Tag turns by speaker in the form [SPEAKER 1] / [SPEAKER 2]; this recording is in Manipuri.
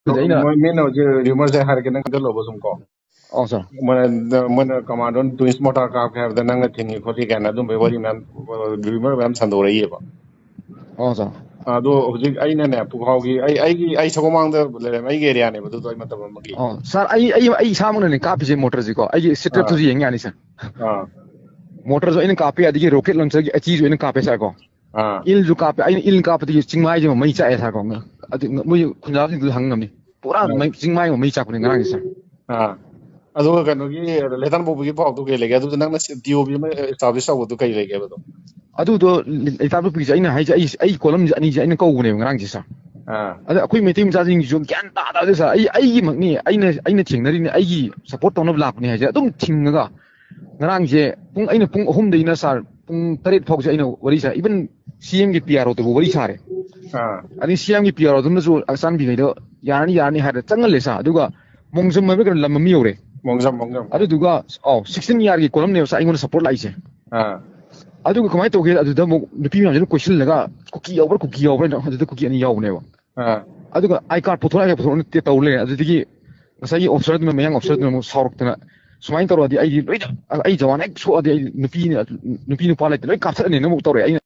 [SPEAKER 1] Main rumors are harkening the lobosumko.
[SPEAKER 2] Also.
[SPEAKER 1] When command twins motor car have the Nanga thing, Kotikan, I don't be worrying rumor when Sandora.
[SPEAKER 2] Also.
[SPEAKER 1] Hojik aina puhaugi ai sogomang the area name to toy matamaki.
[SPEAKER 2] Oh, sir, I salmon and copy motors. I sit up to the young sir. Motors in copy at the rocket launcher, a cheese in a copy sago. Il copy, il copy the Stingmai, Misa at Hagonga. I think we could not do hungry. Put out my Stingmai or Misa in answer.
[SPEAKER 1] Although can let them be bought to get together the Nanga established out to Kay.
[SPEAKER 2] I do the type of piece in a column and he's in a cold name, Rangisa. I quit my team charging you can't. That is I thing that in a support on of Lapney. I don't think Naranje, Pung in a Pung home the inner sar, Pung Tarit Fox, I know what is even seeing the PR to what is sorry. I didn't see any PR of the San Bido, Yani had a Tangalisa, Duga, Mongzum American Lamamure.
[SPEAKER 1] Mongzam.
[SPEAKER 2] I do go, 16-year column, I want to support like I do come to get the people question like cookie over the cookie and yaw never. I do I can't put on the table as the say of certain young of certain sort of swine or the idea. I don't want to show the Nupino palette like after any motor.